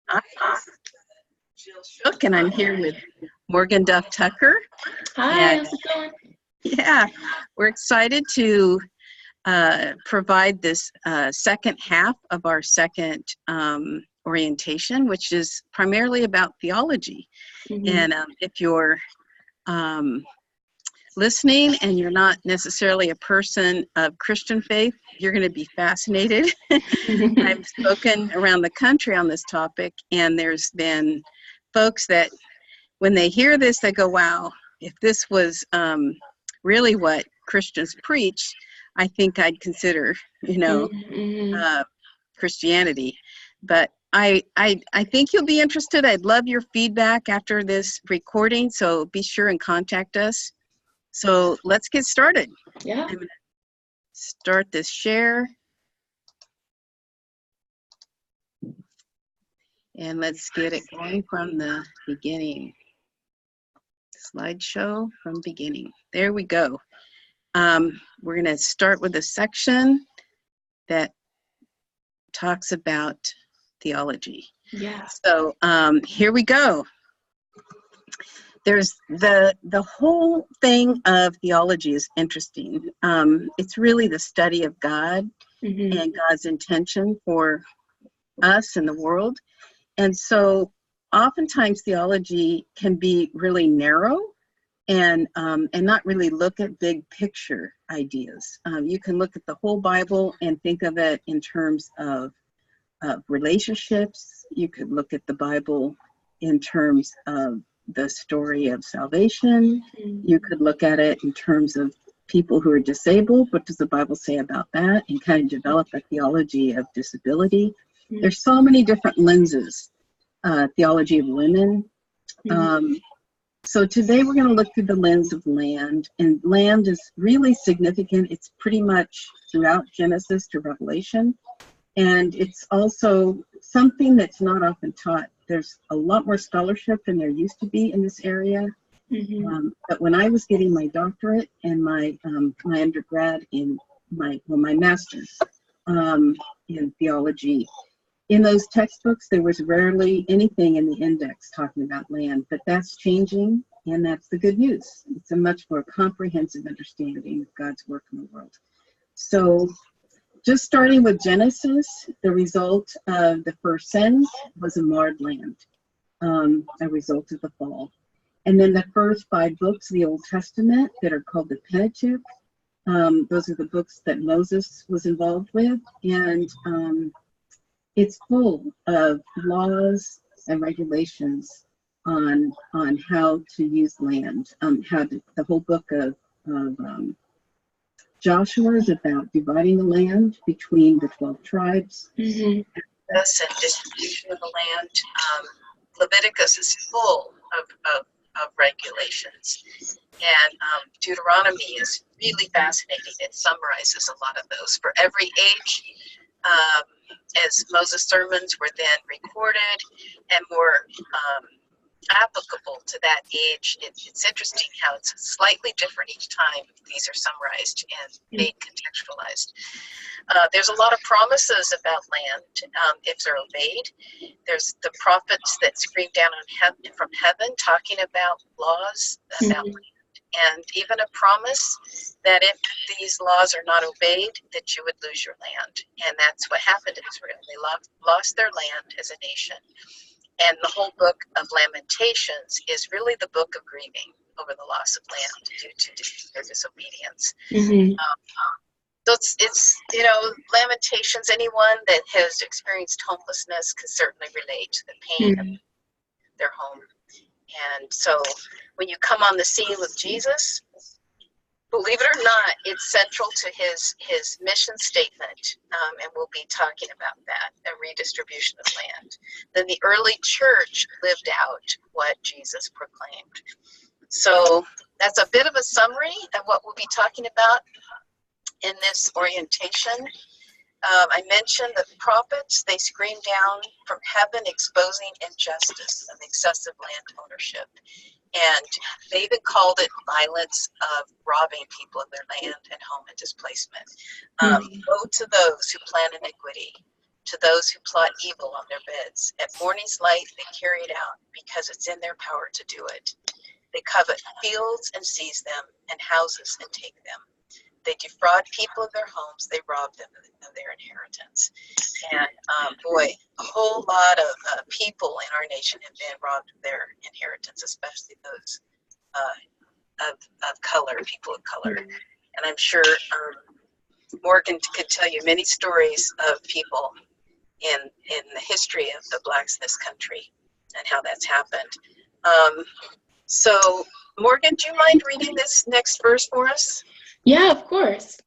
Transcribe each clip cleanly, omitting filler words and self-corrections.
I'm Jill Shook, and I'm here with Morgan Duff Tucker. Hi, how's it going? Yeah, we're excited to provide this second half of our second orientation, which is primarily about theology. And if you're listening and you're not necessarily a person of Christian faith, you're going to be fascinated. I've spoken around the country on this topic, and there's been folks that when they hear this, they go, wow, if this was really what Christians preach, I think I'd consider, Christianity. But I think you'll be interested. I'd love your feedback after this recording, so be sure and contact us. So let's get started. Yeah. I'm going to start this share. And let's get it going from the beginning. Slideshow from beginning. There we go. We're going to start with a section that talks about theology. Yeah. So here we go. There's the whole thing of theology is interesting. It's really the study of God and God's intention for us and the world. And so oftentimes theology can be really narrow and not really look at big picture ideas. You can look at the whole Bible and think of it in terms of relationships. You could look at the Bible in terms of the story of salvation. You could look at it in terms of people who are disabled. What does the Bible say about that? And kind of develop a theology of disability. There's so many different lenses. Theology of women. So today we're going to look through the lens of land, and land is really significant. It's pretty much throughout Genesis to Revelation, and it's also something that's not often taught. There's a lot more scholarship than there used to be in this area. But when I was getting my doctorate and my undergrad in my master's in theology, in those textbooks, there was rarely anything in the index talking about land, but that's changing, and that's the good news. It's a much more comprehensive understanding of God's work in the world. So just starting with Genesis, the result of the first sin was a marred land, a result of the fall. And then the first 5 books of the Old Testament that are called the Pentateuch, those are the books that Moses was involved with, and it's full of laws and regulations on how to use land. The whole book of Joshua is about dividing the land between the 12 tribes. And distribution of the land. Leviticus is full of regulations. And Deuteronomy is really fascinating. It summarizes a lot of those for every age. As Moses' sermons were then recorded and more applicable to that age, it's interesting how it's slightly different each time these are summarized and made contextualized. There's a lot of promises about land if they're obeyed. There's the prophets that scream down from heaven talking about laws about land. And even a promise that if these laws are not obeyed, that you would lose your land. And that's what happened in Israel. They lost their land as a nation. And the whole book of Lamentations is really the book of grieving over the loss of land due to their disobedience. So it's Lamentations, anyone that has experienced homelessness can certainly relate to the pain of their home. And so when you come on the scene with Jesus, believe it or not, it's central to his mission statement, and we'll be talking about that, a redistribution of land. Then the early church lived out what Jesus proclaimed. So that's a bit of a summary of what we'll be talking about in this orientation. I mentioned that the prophets, they scream down from heaven exposing injustice of excessive land ownership. And they even called it violence of robbing people of their land and home and displacement. Woe to those who plan iniquity, to those who plot evil on their beds. At morning's light, they carry it out because it's in their power to do it. They covet fields and seize them, and houses and take them. They defraud people of their homes. They rob them of their inheritance. And boy, a whole lot of people in our nation have been robbed of their inheritance, especially those of color, people of color. And I'm sure Morgan could tell you many stories of people in the history of the blacks in this country and how that's happened. So, Morgan, do you mind reading this next verse for us? Yeah, of course.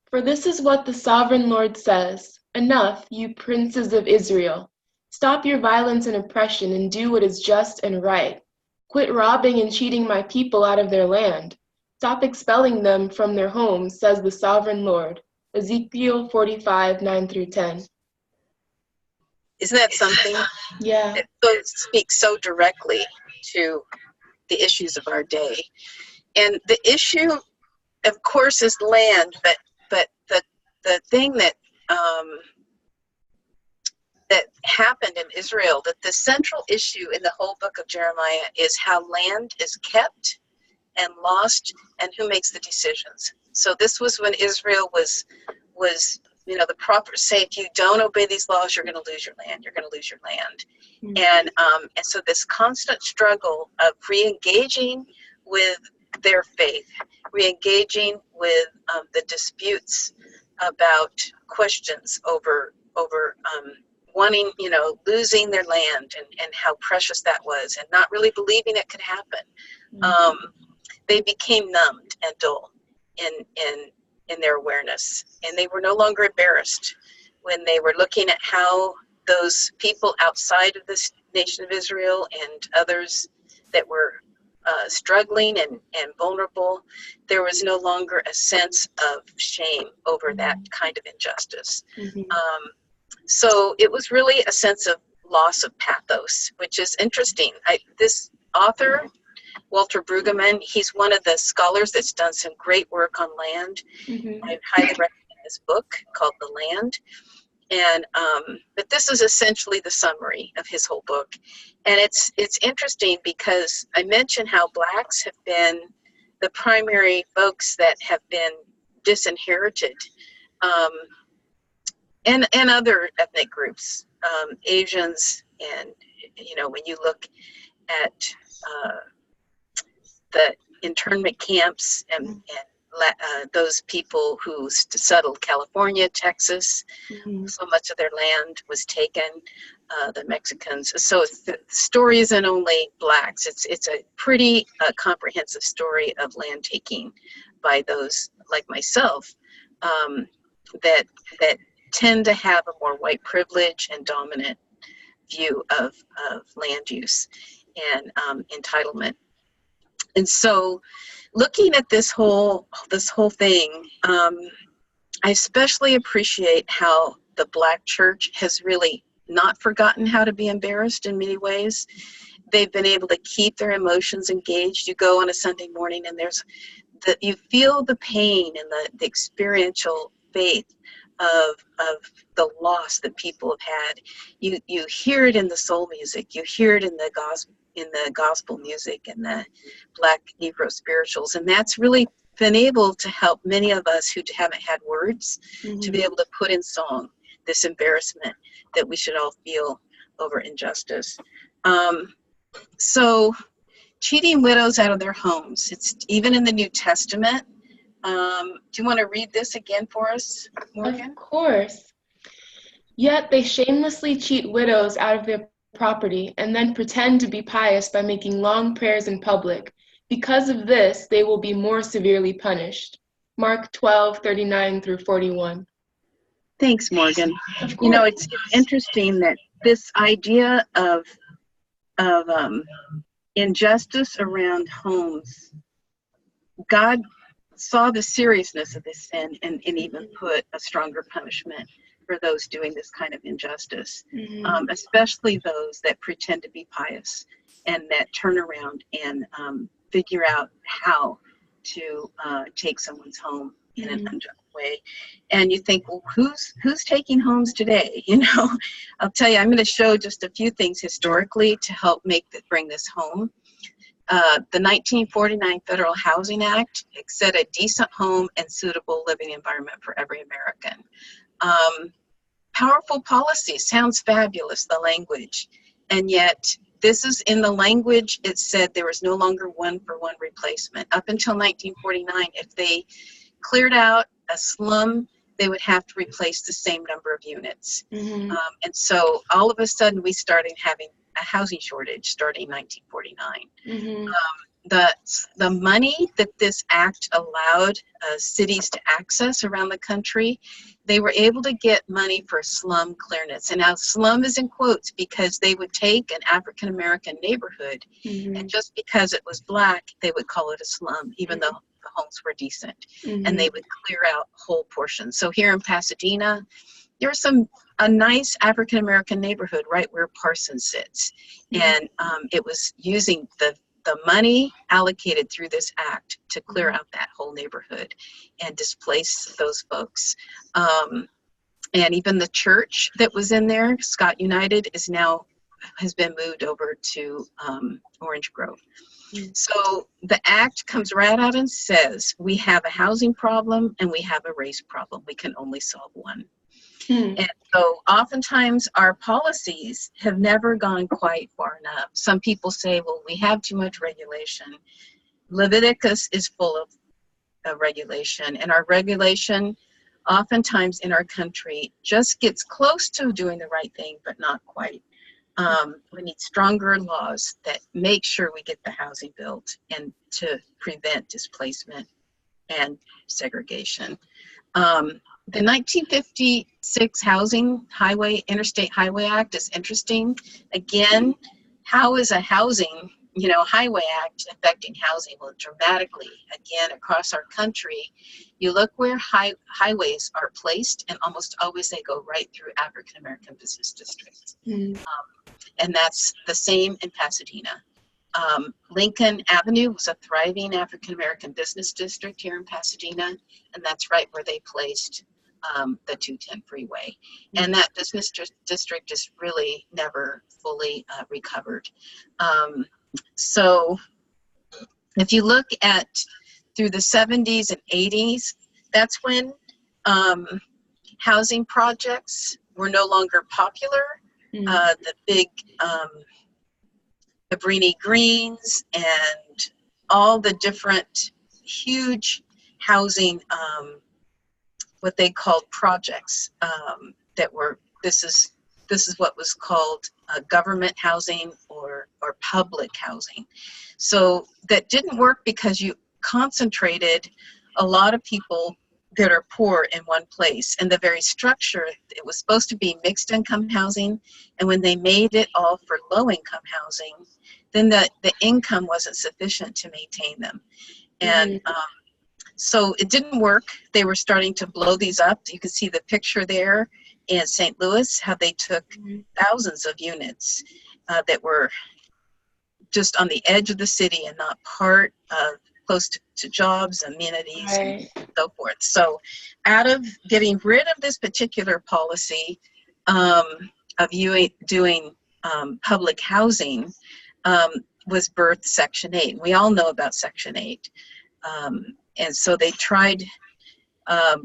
For this is what the sovereign Lord says, enough, you princes of Israel. Stop your violence and oppression and do what is just and right. Quit robbing and cheating my people out of their land. Stop expelling them from their homes, says the sovereign Lord. Ezekiel 45, 9 through 10. Isn't that something? Yeah. It speaks so directly to the issues of our day. And the issue, of course, is land, but the thing that that happened in Israel, that the central issue in the whole book of Jeremiah is how land is kept and lost and who makes the decisions. So this was when Israel was the prophets say, if you don't obey these laws, you're going to lose your land. You're going to lose your land. And so this constant struggle of re-engaging with their faith, re-engaging with the disputes about questions over wanting, losing their land and how precious that was, and not really believing it could happen. They became numbed and dull in their awareness, and they were no longer embarrassed when they were looking at how those people outside of this nation of Israel and others that were struggling and vulnerable. There was no longer a sense of shame over that kind of injustice. So it was really a sense of loss of pathos, which is interesting. This author, Walter Brueggemann, he's one of the scholars that's done some great work on land. I highly recommend his book called The Land. And but this is essentially the summary of his whole book. And it's interesting because I mentioned how blacks have been the primary folks that have been disinherited, and other ethnic groups, Asians, and when you look at the internment camps and those people who settled California, Texas, so much of their land was taken, the Mexicans. So the story isn't only blacks, it's a pretty comprehensive story of land taking by those like myself that tend to have a more white privilege and dominant view of land use and entitlement. And so looking at this whole thing, I especially appreciate how the Black church has really not forgotten how to be embarrassed in many ways. They've been able to keep their emotions engaged. You go on a Sunday morning and you feel the pain and the experiential faith of the loss that people have had. You hear it in the soul music. You hear it in the gospel music and the Black Negro spirituals, and that's really been able to help many of us who haven't had words to be able to put in song this embarrassment that we should all feel over injustice. So cheating widows out of their homes, it's even in the New Testament. Do you want to read this again for us, Morgan? Of course. Yet they shamelessly cheat widows out of their property and then pretend to be pious by making long prayers in public. Because of this, they will be more severely punished. Mark 12:39 through 41. Thanks, Morgan. It's interesting that this idea of injustice around homes, God saw the seriousness of this sin and even put a stronger punishment for those doing this kind of injustice, especially those that pretend to be pious and that turn around and figure out how to take someone's home in an way. And you think, well, who's taking homes today? You know, I'll tell you, I'm going to show just a few things historically to help bring this home. The 1949 Federal Housing Act set a decent home and suitable living environment for every American. Powerful policy, sounds fabulous, the language. And yet, this is in the language, it said there was no longer one-for-one replacement. Up until 1949, if they cleared out a slum, they would have to replace the same number of units. And so all of a sudden, we started having a housing shortage starting in 1949. The money that this act allowed cities to access around the country, they were able to get money for slum clearance. And now slum is in quotes because they would take an African-American neighborhood, and just because it was Black, they would call it a slum, even though the homes were decent. And they would clear out whole portions. So here in Pasadena, there's a nice African-American neighborhood right where Parsons sits. And it was using the money allocated through this act to clear out that whole neighborhood and displace those folks. And even the church that was in there, Scott United, has been moved over to Orange Grove. So the act comes right out and says, we have a housing problem and we have a race problem. We can only solve one. And so oftentimes our policies have never gone quite far enough. Some people say, well, we have too much regulation. Leviticus is full of regulation, and our regulation oftentimes in our country just gets close to doing the right thing, but not quite. We need stronger laws that make sure we get the housing built and to prevent displacement and segregation. The 1956 Interstate Highway Act is interesting. Again, how is a highway act affecting housing? Well, dramatically, again, across our country, you look where highways are placed, and almost always they go right through African-American business districts. And that's the same in Pasadena. Lincoln Avenue was a thriving African-American business district here in Pasadena, and that's right where they placed the 210 freeway. And that business district is really never fully recovered. So if you look at through the 70s and 80s, that's when housing projects were no longer popular. The big Cabrini Greens and all the different huge housing, what they called projects that were, this is what was called government housing or public housing. So that didn't work because you concentrated a lot of people that are poor in one place, and the very structure, it was supposed to be mixed income housing, and when they made it all for low income housing, then the income wasn't sufficient to maintain them. And so it didn't work. They were starting to blow these up. You can see the picture there in St. Louis, how they took thousands of units that were just on the edge of the city and not part of close to jobs, amenities, and so forth. So out of getting rid of this particular policy of doing public housing was birthed Section 8. We all know about Section 8. And so they tried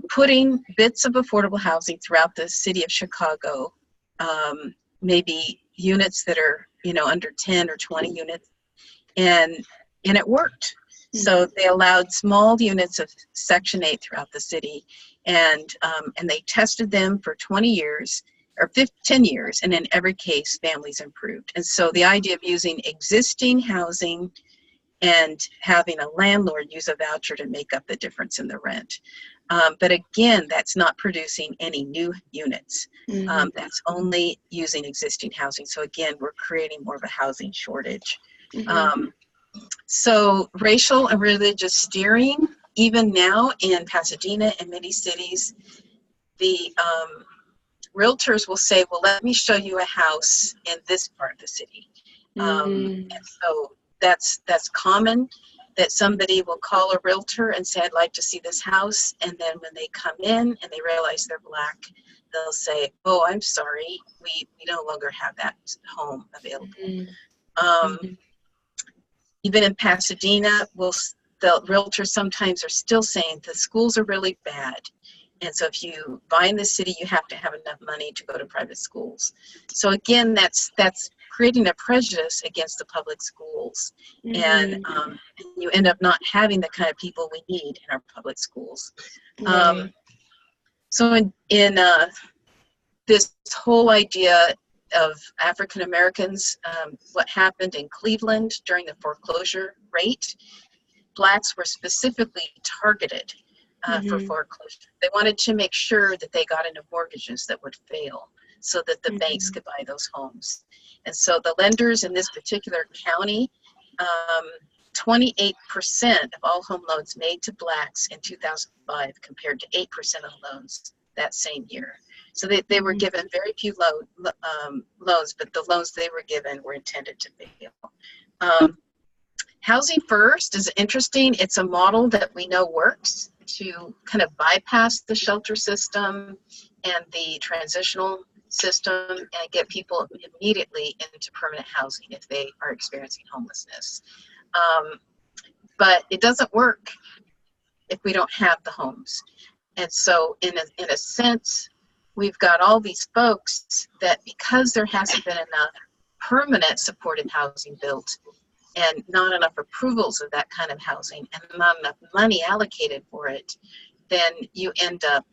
putting bits of affordable housing throughout the city of Chicago, maybe units that are, under 10 or 20 units, and it worked. So they allowed small units of Section 8 throughout the city, and they tested them for 20 years or 10 years, and in every case, families improved. And so the idea of using existing housing and having a landlord use a voucher to make up the difference in the rent. But again, that's not producing any new units. That's only using existing housing. So again, we're creating more of a housing shortage. So racial and religious steering, even now in Pasadena and many cities, the realtors will say, well, let me show you a house in this part of the city. And so that's common. that somebody will call a realtor and say, I'd like to see this house. And then when they come in and they realize they're Black, they'll say, oh, I'm sorry, we no longer have that home available. Even in Pasadena, the realtors sometimes are still saying the schools are really bad. And so if you buy in the city, you have to have enough money to go to private schools. So again, that's creating a prejudice against the public schools. And you end up not having the kind of people we need in our public schools. So in this whole idea of African Americans, what happened in Cleveland during the foreclosure rate, Blacks were specifically targeted for foreclosure. They wanted to make sure that they got into mortgages that would fail so that the banks could buy those homes. And so the lenders in this particular county, 28% of all home loans made to Blacks in 2005 compared to 8% of loans that same year. So they were given very few loans, but the loans they were given were intended to fail. Housing First is interesting. It's a model that we know works to kind of bypass the shelter system and the transitional system and get people immediately into permanent housing if they are experiencing homelessness. But it doesn't work if we don't have the homes. And so in a sense, we've got all these folks that because there hasn't been enough permanent supported housing built and not enough approvals of that kind of housing and not enough money allocated for it, then you end up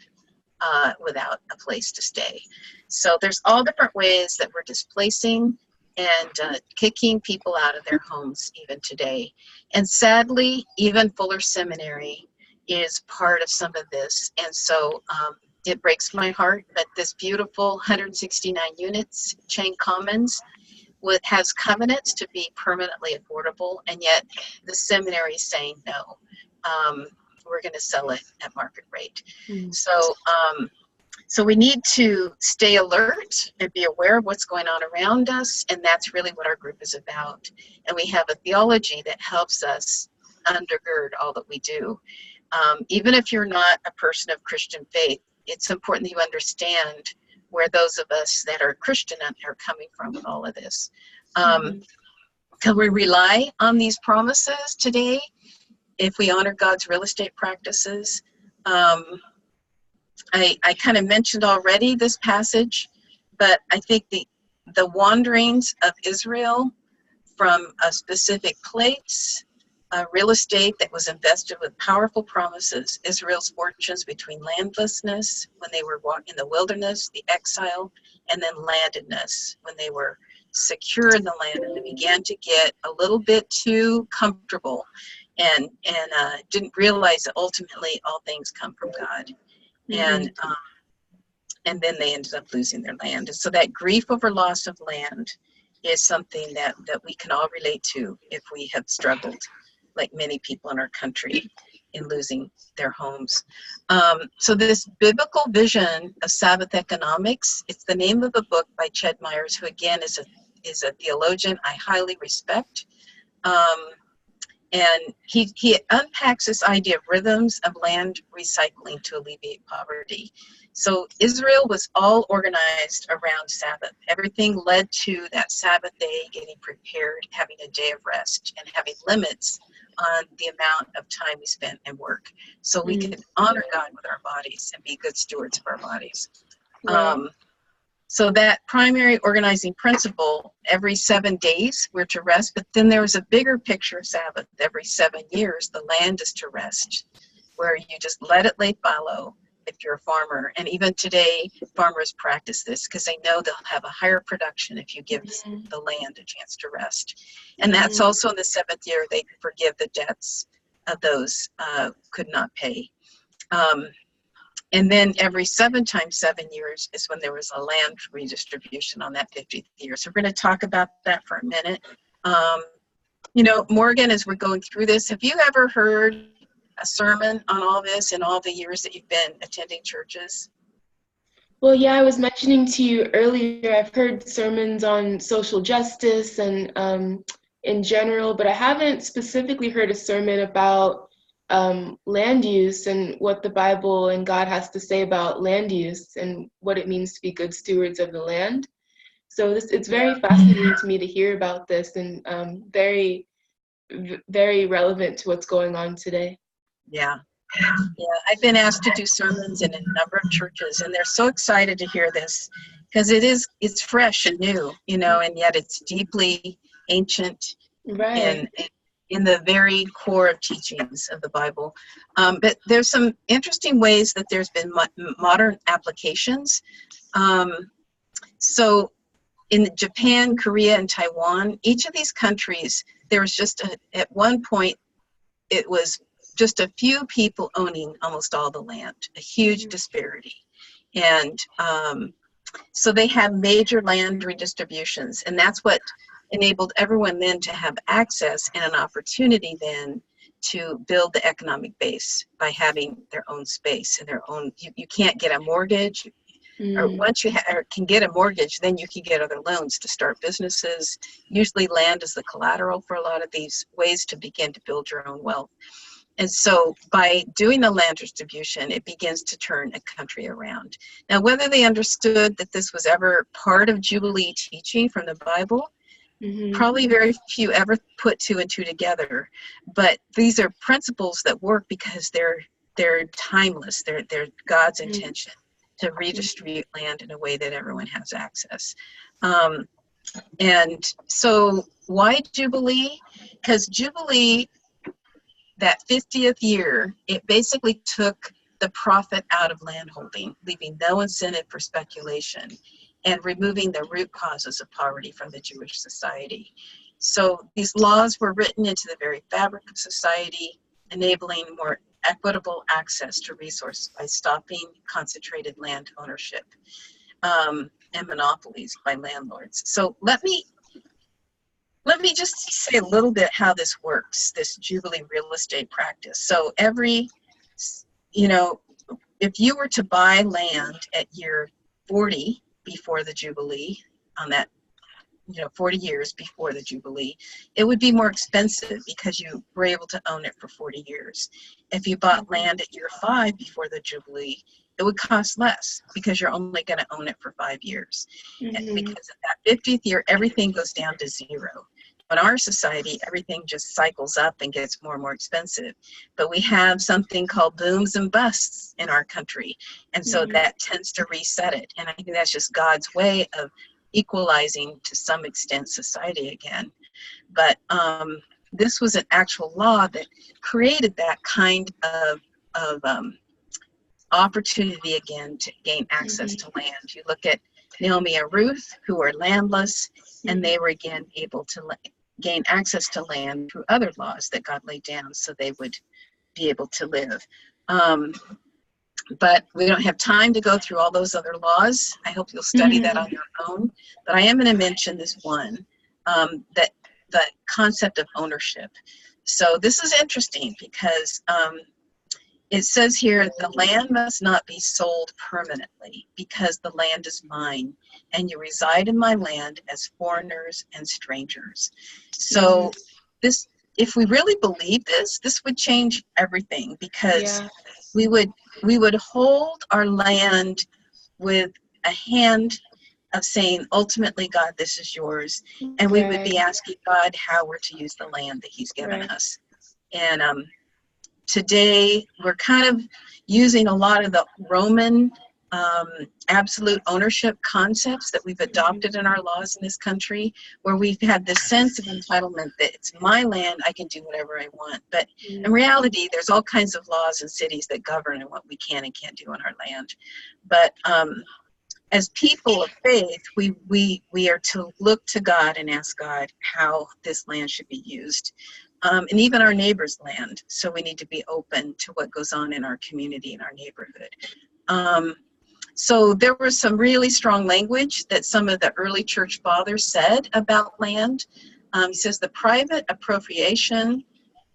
without a place to stay. So there's all different ways that we're displacing and kicking people out of their homes even today. And sadly, even Fuller Seminary is part of some of this. And so it breaks my heart that this beautiful 169 units, Chang Commons, has covenants to be permanently affordable, and yet the seminary is saying no, we're going to sell it at market rate. So we need to stay alert and be aware of what's going on around us, and that's really what our group is about. And we have a theology that helps us undergird all that we do. Even if you're not a person of Christian faith, it's important that you understand where those of us that are Christian are coming from with all of this. Can we rely on these promises today if we honor God's real estate practices? I kind of mentioned already this passage, but I think the wanderings of Israel from a specific place, real estate that was invested with powerful promises, Israel's fortunes between landlessness when they were in the wilderness, the exile, and then landedness when they were secure in the land and they began to get a little bit too comfortable and didn't realize that ultimately all things come from God. And then they ended up losing their land. And so that grief over loss of land is something that we can all relate to if we have struggled, like many people in our country, in losing their homes. So this biblical vision of Sabbath economics, it's the name of a book by Ched Myers, who again is a theologian I highly respect. And he unpacks this idea of rhythms of land recycling to alleviate poverty. So Israel was all organized around Sabbath. Everything led to that Sabbath day, getting prepared, having a day of rest, and having limits on the amount of time we spent in work. So we can honor God with our bodies and be good stewards of our bodies. Right. So that primary organizing principle, every 7 days we're to rest, but then there was a bigger picture of Sabbath. Every 7 years, the land is to rest, where you just let it lay fallow if you're a farmer. And even today, farmers practice this because they know they'll have a higher production if you give the land a chance to rest. And that's also in the 7th year, they forgive the debts of those could not pay. And then every 7 times 7 years is when there was a land redistribution on that 50th year. So we're going to talk about that for a minute. Morgan, as we're going through this, have you ever heard a sermon on all this in all the years that you've been attending churches? Well, yeah, I was mentioning to you earlier, I've heard sermons on social justice and in general, but I haven't specifically heard a sermon about land use and what the Bible and God has to say about land use and what it means to be good stewards of the land. So it's very fascinating to me to hear about this, and very, very relevant to what's going on today. Yeah. I've been asked to do sermons in a number of churches, and they're so excited to hear this because it's fresh and new, and yet it's deeply ancient, Right. and in the very core of teachings of the Bible. But there's some interesting ways that there's been modern applications. So in Japan, Korea, and Taiwan, each of these countries, there was at one point, it was just a few people owning almost all the land, a huge disparity. And so they had major land redistributions, and that's what enabled everyone then to have access and an opportunity then to build the economic base by having their own space and their own, you can't get a mortgage, or once you can get a mortgage, then you can get other loans to start businesses. Usually land is the collateral for a lot of these ways to begin to build your own wealth. And so by doing the land distribution, it begins to turn a country around. Now, whether they understood that this was ever part of Jubilee teaching from the Bible, probably very few ever put two and two together. But these are principles that work because they're timeless. They're God's intention to redistribute land in a way that everyone has access. And so why Jubilee? Because Jubilee, that 50th year, it basically took the profit out of landholding, leaving no incentive for speculation, and removing the root causes of poverty from the Jewish society. So these laws were written into the very fabric of society, enabling more equitable access to resources by stopping concentrated land ownership and monopolies by landlords. So let me just say a little bit how this works, this Jubilee real estate practice. So if you were to buy land at year 40 before the Jubilee, on that, 40 years before the Jubilee, it would be more expensive because you were able to own it for 40 years. If you bought land at year 5 before the Jubilee, it would cost less because you're only going to own it for 5 years. And because of that 50th year, everything goes down to zero. In our society, everything just cycles up and gets more and more expensive. But we have something called booms and busts in our country. And so that tends to reset it. And I think that's just God's way of equalizing to some extent society again. But this was an actual law that created that kind of opportunity again to gain access to land. You look at Naomi and Ruth, who were landless, and they were again able to gain access to land through other laws that God laid down so they would be able to live. But we don't have time to go through all those other laws. I hope you'll study that on your own. But I am going to mention this one, that the concept of ownership. So this is interesting because it says here, the land must not be sold permanently because the land is mine, and you reside in my land as foreigners and strangers. So this, if we really believe this would change everything, because we would hold our land with a hand of saying, ultimately, God, this is yours. And we would be asking God how we're to use the land that he's given us. And today, we're kind of using a lot of the Roman absolute ownership concepts that we've adopted in our laws in this country, where we've had this sense of entitlement that it's my land, I can do whatever I want. But in reality, there's all kinds of laws in cities that govern what we can and can't do on our land. But as people of faith, we are to look to God and ask God how this land should be used. And even our neighbor's land. So we need to be open to what goes on in our community, in our neighborhood. So there was some really strong language that some of the early church fathers said about land. He says the private appropriation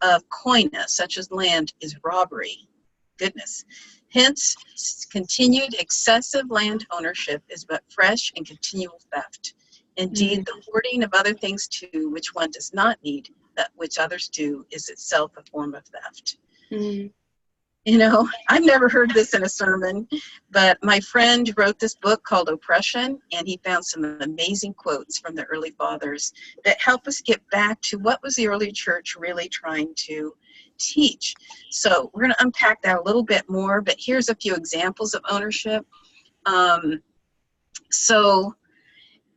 of koina, such as land, is robbery. Goodness. Hence, continued excessive land ownership is but fresh and continual theft. Indeed, the hoarding of other things too, which one does not need, that which others do, is itself a form of theft. You know, I've never heard this in a sermon, but my friend wrote this book called Oppression, and he found some amazing quotes from the early fathers that help us get back to what was the early church really trying to teach. So we're going to unpack that a little bit more, but here's a few examples of ownership. So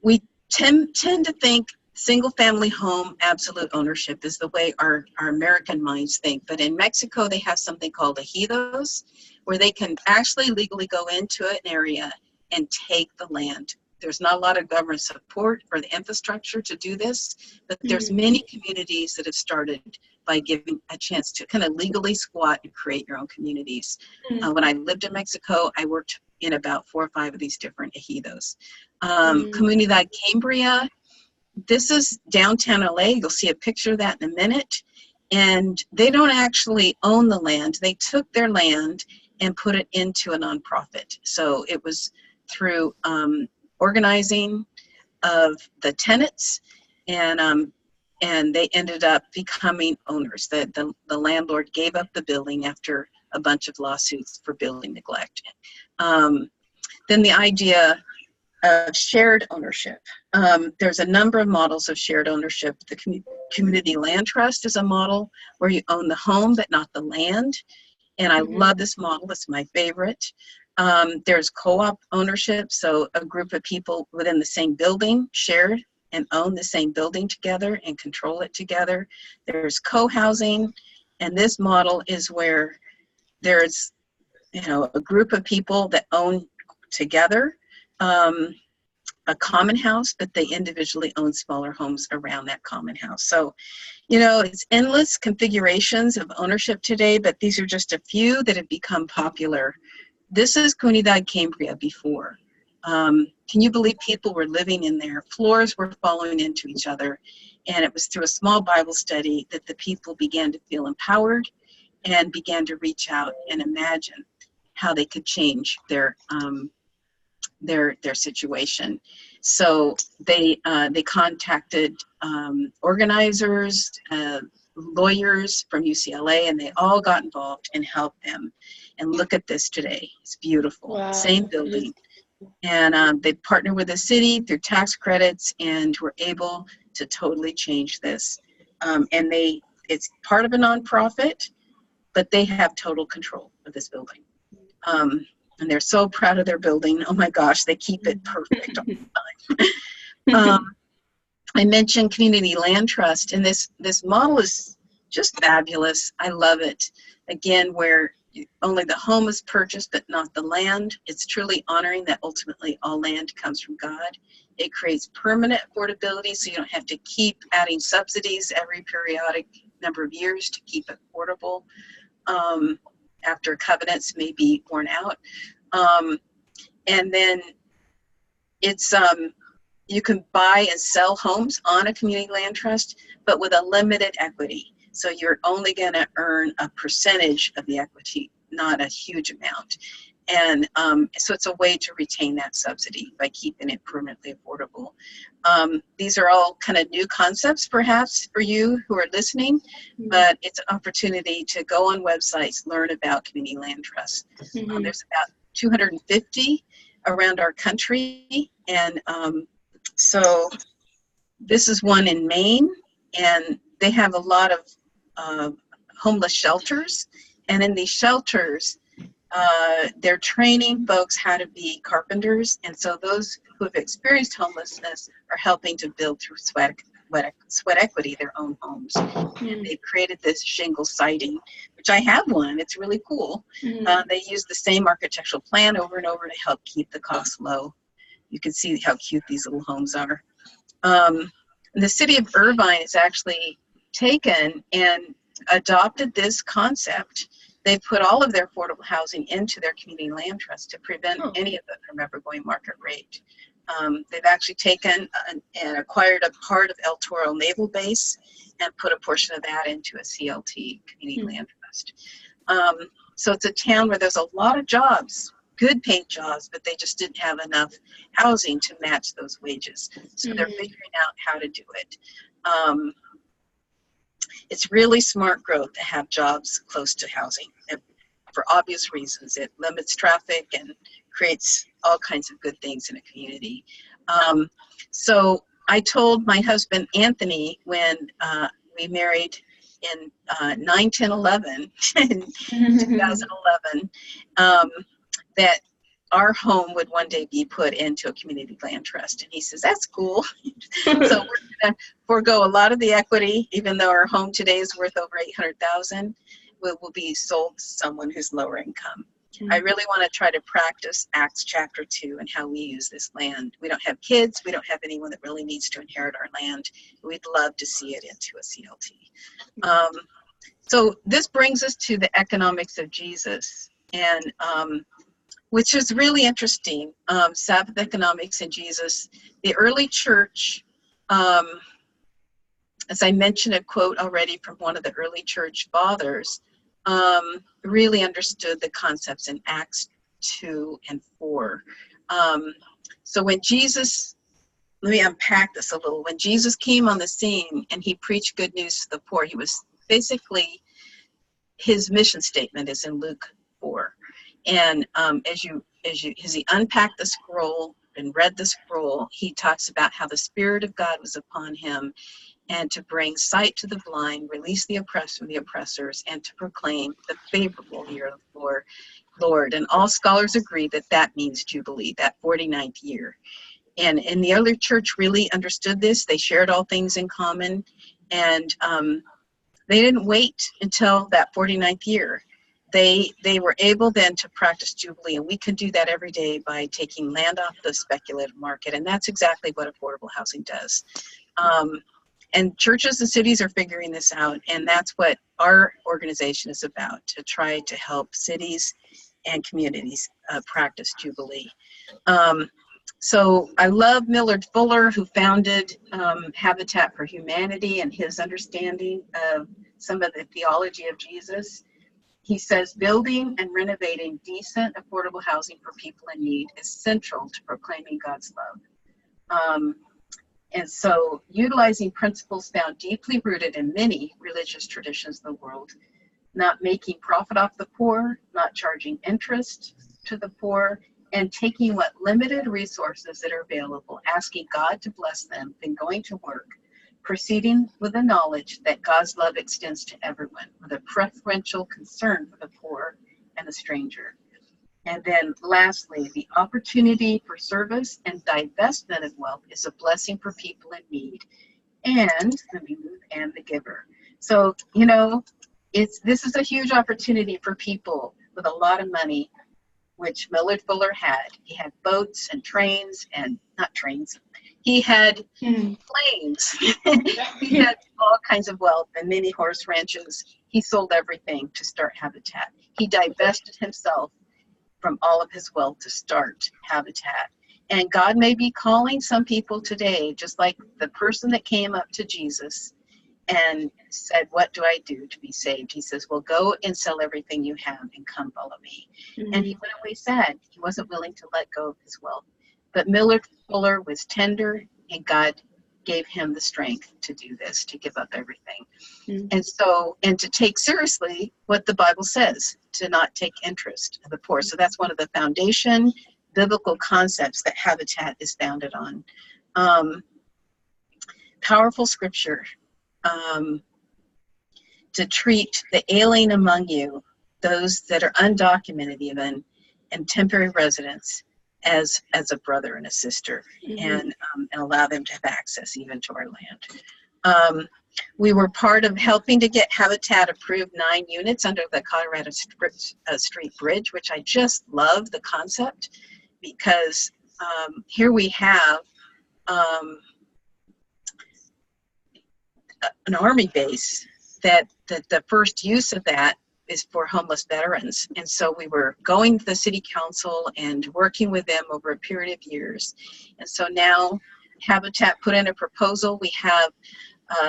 we tend to think single family home absolute ownership is the way our American minds think. But in Mexico, they have something called ejidos, where they can actually legally go into an area and take the land. There's not a lot of government support for the infrastructure to do this, but there's many communities that have started by giving a chance to kind of legally squat and create your own communities. When I lived in Mexico, I worked in about 4 or 5 of these different ejidos. Comunidad Cambria, this is downtown LA. You'll see a picture of that in a minute. And they don't actually own the land. They took their land and put it into a nonprofit. So it was through organizing of the tenants, and they ended up becoming owners. The landlord gave up the building after a bunch of lawsuits for building neglect. Then the idea of shared ownership. There's a number of models of shared ownership. The community land trust is a model where you own the home but not the land. And I love this model. It's my favorite. There's co-op ownership. So a group of people within the same building share and own the same building together and control it together. There's co-housing. And this model is where there's, you know, a group of people that own together a common house, but they individually own smaller homes around that common house. So, you know, it's endless configurations of ownership today, but these are just a few that have become popular. This is Comunidad Cambria before. Can you believe people were living in there? Floors were falling into each other. And it was through a small Bible study that the people began to feel empowered and began to reach out and imagine how they could change their situation. So they contacted organizers, lawyers from UCLA, and they all got involved and helped them. And look at this today. It's beautiful. Wow. Same building. And they partnered with the city through tax credits and were able to totally change this. And it's part of a nonprofit, but they have total control of this building. And they're so proud of their building. Oh my gosh, they keep it perfect all the time. I mentioned community land trust, and this model is just fabulous. I love it. Again, where only the home is purchased, but not the land. It's truly honoring that ultimately all land comes from God. It creates permanent affordability, so you don't have to keep adding subsidies every periodic number of years to keep it affordable. After covenants may be worn out. And then it's, you can buy and sell homes on a community land trust, but with a limited equity. So you're only gonna earn a percentage of the equity, not a huge amount. And so it's a way to retain that subsidy by keeping it permanently affordable. These are all kind of new concepts, perhaps, for you who are listening, but it's an opportunity to go on websites, learn about community land trusts. There's about 250 around our country, and so this is one in Maine, and they have a lot of homeless shelters, and in these shelters, they're training folks how to be carpenters, and so those who have experienced homelessness are helping to build through sweat equity their own homes. And they've created this shingle siding, which I have one. It's really cool. They use the same architectural plan over and over to help keep the costs low. You can see how cute these little homes are. The city of Irvine has actually taken and adopted this concept. They've put all of their affordable housing into their community land trust to prevent any of it from ever going market rate. They've actually taken and acquired a part of El Toro Naval Base and put a portion of that into a CLT, community land trust. So it's a town where there's a lot of jobs good paid jobs, but they just didn't have enough housing to match those wages. So they're figuring out how to do it. It's really smart growth to have jobs close to housing. For obvious reasons, it limits traffic and creates all kinds of good things in a community. So I told my husband, Anthony, when we married in 9/10/11, in 2011, that our home would one day be put into a community land trust. And he says, that's cool. So we're going to forego a lot of the equity, even though our home today is worth over $800,000, will be sold to someone who's lower income. I really want to try to practice Acts chapter 2 and how we use this land. We don't have kids. We don't have anyone that really needs to inherit our land. We'd love to see it into a CLT. So this brings us to the economics of Jesus, and which is really interesting. Sabbath economics in Jesus. The early church, as I mentioned a quote already from one of the early church fathers, really understood the concepts in Acts 2 and 4. So when Jesus, let me unpack this a little. When Jesus came on the scene and he preached good news to the poor, he was basically, his mission statement is in Luke 4. And as he unpacked the scroll and read the scroll, he talks about how the Spirit of God was upon him, and to bring sight to the blind, release the oppressed from the oppressors, and to proclaim the favorable year of the Lord. And all scholars agree that that means Jubilee, that 49th year. And the early church really understood this. They shared all things in common, and they didn't wait until that 49th year. They were able then to practice Jubilee, and we can do that every day by taking land off the speculative market, and that's exactly what affordable housing does. And churches and cities are figuring this out, and that's what our organization is about, to try to help cities and communities practice Jubilee. So I love Millard Fuller, who founded Habitat for Humanity, and his understanding of some of the theology of Jesus. He says, building and renovating decent, affordable housing for people in need is central to proclaiming God's love. And so utilizing principles found deeply rooted in many religious traditions of the world, not making profit off the poor, not charging interest to the poor, and taking what limited resources that are available, asking God to bless them, then going to work, proceeding with the knowledge that God's love extends to everyone, with a preferential concern for the poor and the stranger. And then lastly, the opportunity for service and divestment of wealth is a blessing for people in need, and the giver. So, this is a huge opportunity for people with a lot of money, which Millard Fuller had. He had boats and trains, and not trains. He had planes. He had all kinds of wealth and many horse ranches. He sold everything to start Habitat. He divested himself from all of his wealth to start Habitat. And God may be calling some people today, just like the person that came up to Jesus and said, what do I do to be saved? He says, well, go and sell everything you have and come follow me. And he went away sad. He wasn't willing to let go of his wealth. But Millard Fuller was tender, and God gave him the strength to do this, to give up everything. And to take seriously what the Bible says, to not take interest in the poor. So that's one of the foundation biblical concepts that Habitat is founded on. Powerful scripture, to treat the alien among you, those that are undocumented even, and temporary residents, as a brother and a sister, and allow them to have access even to our land. We were part of helping to get Habitat approved 9 units under the Colorado Street Bridge, which I just love the concept, because here we have an Army base that the first use of that is for homeless veterans. And so we were going to the city council and working with them over a period of years. And so now Habitat put in a proposal. We have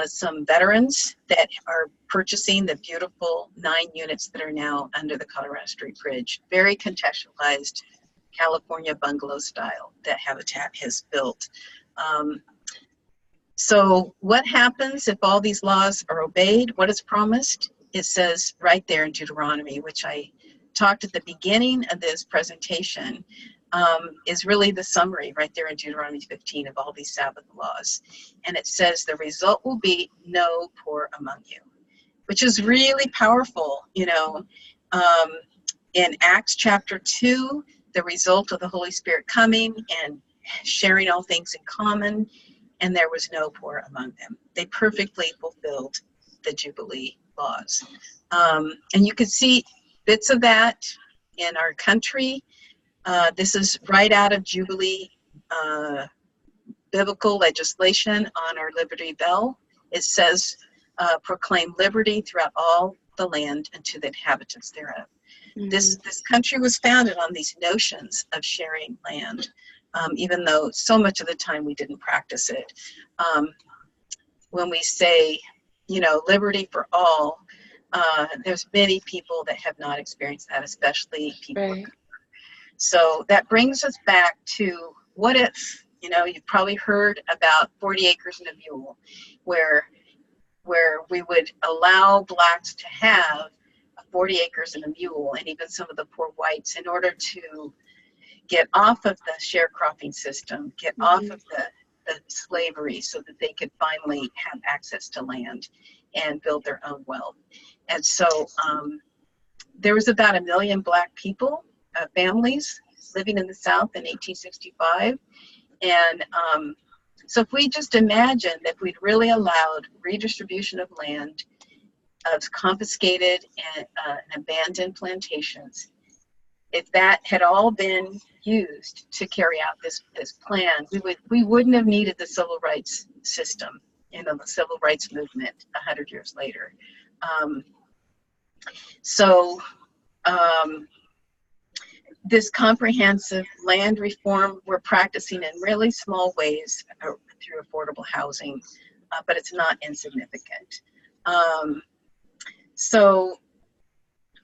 some veterans that are purchasing the beautiful 9 units that are now under the Colorado Street Bridge. Very contextualized, California bungalow style that Habitat has built. So what happens if all these laws are obeyed? What is promised? It says right there in Deuteronomy, which I talked at the beginning of this presentation, is really the summary right there in Deuteronomy 15 of all these Sabbath laws. And it says the result will be no poor among you, which is really powerful. In Acts chapter 2, the result of the Holy Spirit coming and sharing all things in common, and there was no poor among them. They perfectly fulfilled the Jubilee laws. And you can see bits of that in our country. This is right out of Jubilee biblical legislation on our Liberty Bell. It says, proclaim liberty throughout all the land and to the inhabitants thereof. Mm-hmm. This country was founded on these notions of sharing land, even though so much of the time we didn't practice it. When we say, liberty for all, there's many people that have not experienced that, especially people. Right. So that brings us back to what if, you've probably heard about 40 acres and a mule, where we would allow blacks to have 40 acres and a mule, and even some of the poor whites, in order to get off of the sharecropping system, get mm-hmm. off of the slavery, so that they could finally have access to land and build their own wealth. And so there was about 1 million black people, families living in the South in 1865. And so if we just imagine that we'd really allowed redistribution of land, of confiscated and abandoned plantations, if that had all been used to carry out this plan, we wouldn't have needed the civil rights system, the civil rights movement 100 years later. This comprehensive land reform we're practicing in really small ways through affordable housing, but it's not insignificant. So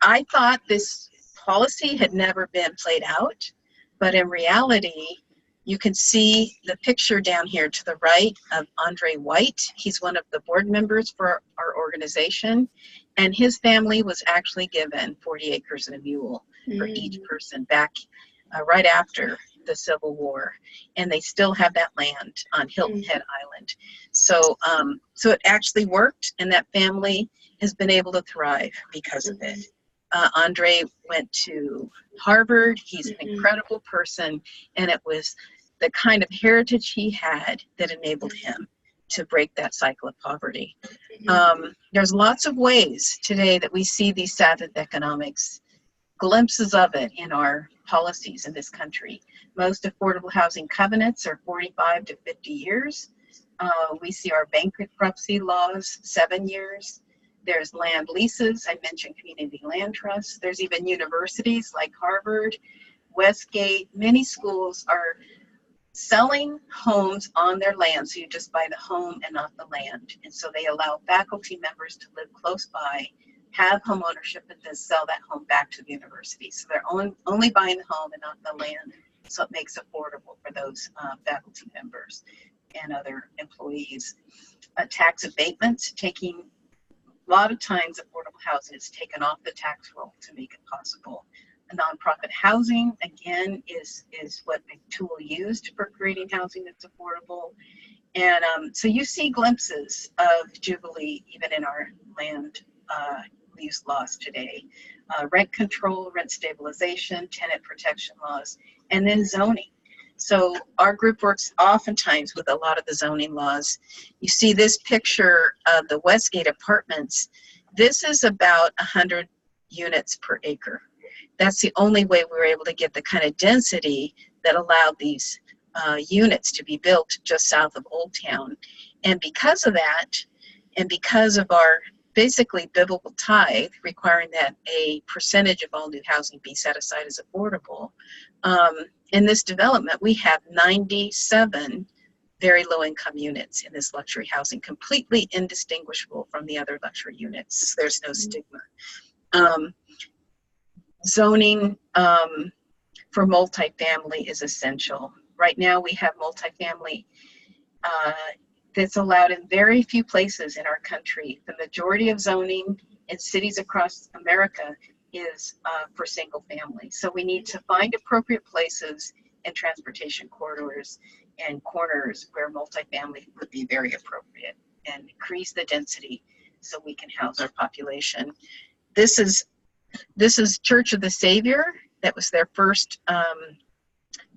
I thought this policy had never been played out, but in reality, you can see the picture down here to the right of Andre White. He's one of the board members for our organization, and his family was actually given 40 acres and a mule for each person back right after the Civil War, and they still have that land on Hilton Head Island. So it actually worked, and that family has been able to thrive because of it. Andre went to Harvard. He's an incredible person, and it was the kind of heritage he had that enabled him to break that cycle of poverty. There's lots of ways today that we see these Sabbath economics, glimpses of it in our policies in this country. Most affordable housing covenants are 45 to 50 years. We see our bankruptcy laws 7 years. There's land leases. I mentioned community land trusts. There's even universities like Harvard, Westgate. Many schools are selling homes on their land, so you just buy the home and not the land. And so they allow faculty members to live close by, have home ownership, and then sell that home back to the university. So they're only buying the home and not the land. So it makes it affordable for those faculty members and other employees. Tax abatements, a lot of times affordable housing is taken off the tax roll to make it possible. Nonprofit housing, again, is what the tool used for creating housing that's affordable. And so you see glimpses of Jubilee even in our land use laws today. Rent control, rent stabilization, tenant protection laws, and then zoning. So our group works oftentimes with a lot of the zoning laws. You see this picture of the Westgate apartments. This is about 100 units per acre. That's the only way we were able to get the kind of density that allowed these units to be built just south of Old Town. And because of that, and because of our basically biblical tithe requiring that a percentage of all new housing be set aside as affordable, in this development, we have 97 very low income units in this luxury housing, completely indistinguishable from the other luxury units. There's no stigma. Zoning, for multifamily is essential. Right now we have multifamily that's allowed in very few places in our country. The majority of zoning in cities across America is for single family. So we need to find appropriate places and transportation corridors and corners where multifamily would be very appropriate, and increase the density so we can house our population. This is Church of the Savior. That was their first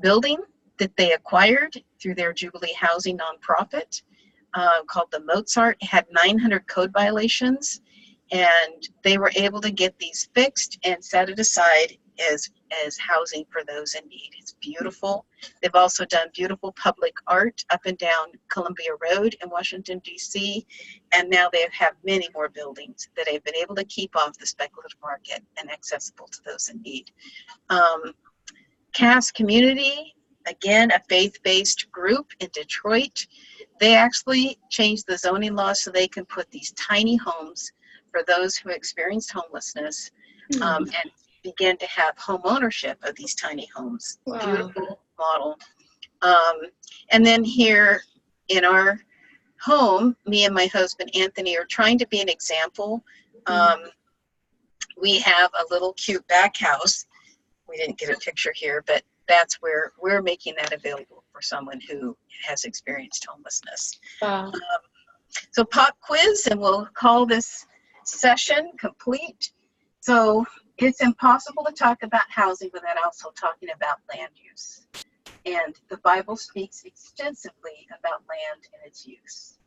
building that they acquired through their Jubilee Housing nonprofit called the Mozart. It had 900 code violations, and they were able to get these fixed and set it aside as housing for those in need. It's beautiful. They've also done beautiful public art up and down Columbia Road in Washington, D.C., and now they have many more buildings that they've been able to keep off the speculative market and accessible to those in need. Cass Community, again, a faith-based group in Detroit. They actually changed the zoning law so they can put these tiny homes for those who experienced homelessness, and begin to have home ownership of these tiny homes. Wow. Beautiful model. And then here in our home, me and my husband Anthony are trying to be an example. We have a little cute back house. We didn't get a picture here, but that's where we're making that available for someone who has experienced homelessness. Wow. So pop quiz, and we'll call this session complete. So it's impossible to talk about housing without also talking about land use. And the Bible speaks extensively about land and its use.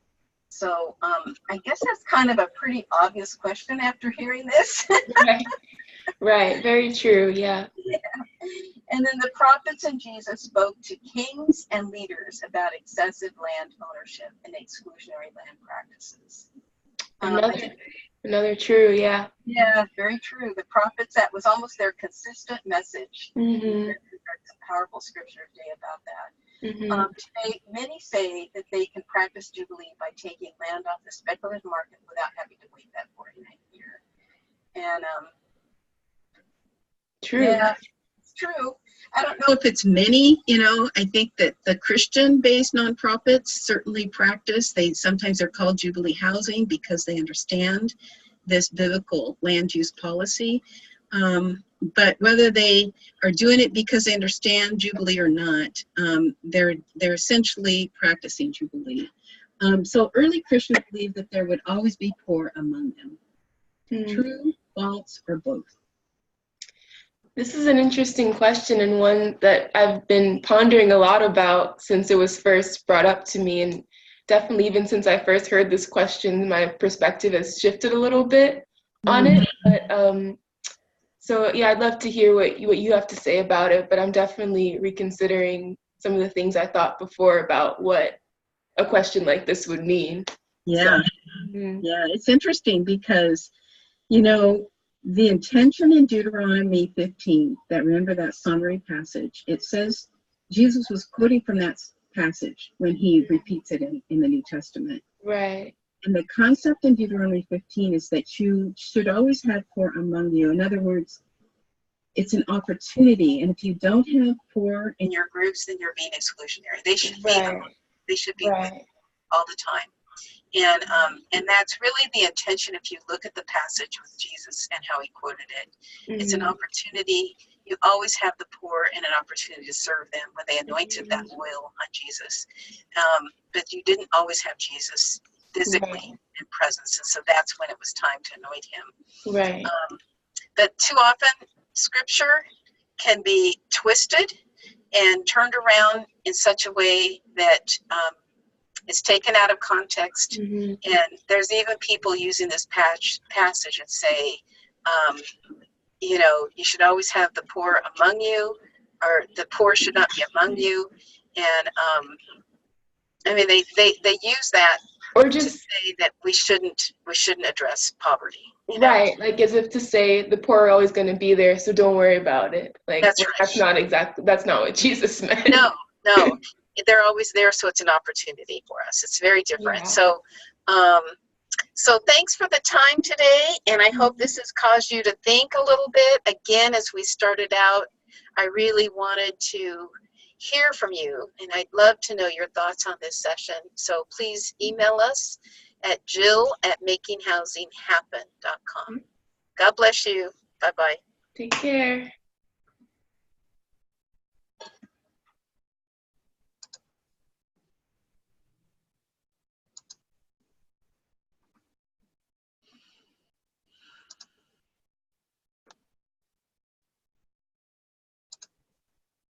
So I guess that's kind of a pretty obvious question after hearing this. Right, very true, yeah. Yeah. And then the prophets and Jesus spoke to kings and leaders about excessive land ownership and exclusionary land practices. Another true, yeah. Yeah, very true. The prophets, that was almost their consistent message. Mm-hmm. There's some powerful scripture today about that. Mm-hmm. Today, many say that they can practice Jubilee by taking land off the speculative market without having to wait that 49th year. And true. Yeah, it's true. I don't know if it's many, I think that the Christian-based nonprofits certainly practice. Sometimes they're called Jubilee Housing because they understand this biblical land use policy. But whether they are doing it because they understand Jubilee or not, they're essentially practicing Jubilee. So early Christians believed that there would always be poor among them. True, false, or both? This is an interesting question, and one that I've been pondering a lot about since it was first brought up to me, and definitely even since I first heard this question, my perspective has shifted a little bit on it. But so yeah, I'd love to hear what you have to say about it, but I'm definitely reconsidering some of the things I thought before about what a question like this would mean. Yeah, yeah, it's interesting because, the intention in Deuteronomy 15, remember that summary passage, it says Jesus was quoting from that passage when he repeats it in the New Testament. Right. And the concept in Deuteronomy 15 is that you should always have poor among you. In other words, it's an opportunity. And if you don't have poor in your groups, then you're being exclusionary. They should be all the time. And that's really the intention if you look at the passage with Jesus and how he quoted it. Mm-hmm. It's an opportunity. You always have the poor and an opportunity to serve them when they anointed that oil on Jesus. But you didn't always have Jesus physically in presence. And so that's when it was time to anoint him. Right. But too often, scripture can be twisted and turned around in such a way that it's taken out of context. Mm-hmm. And there's even people using this passage and say, you should always have the poor among you, or the poor should not be among you. And they use that or just to say that we shouldn't address poverty. Right, like as if to say the poor are always going to be there, so don't worry about it. Like that's not what Jesus meant. No, they're always there, so it's an opportunity for us. It's very different. Yeah. So thanks for the time today, and I hope this has caused you to think a little bit. Again, as we started out, I really wanted to hear from you, and I'd love to know your thoughts on this session. So please email us at jill@makinghousinghappen.com. God bless you. Bye-bye. Take care.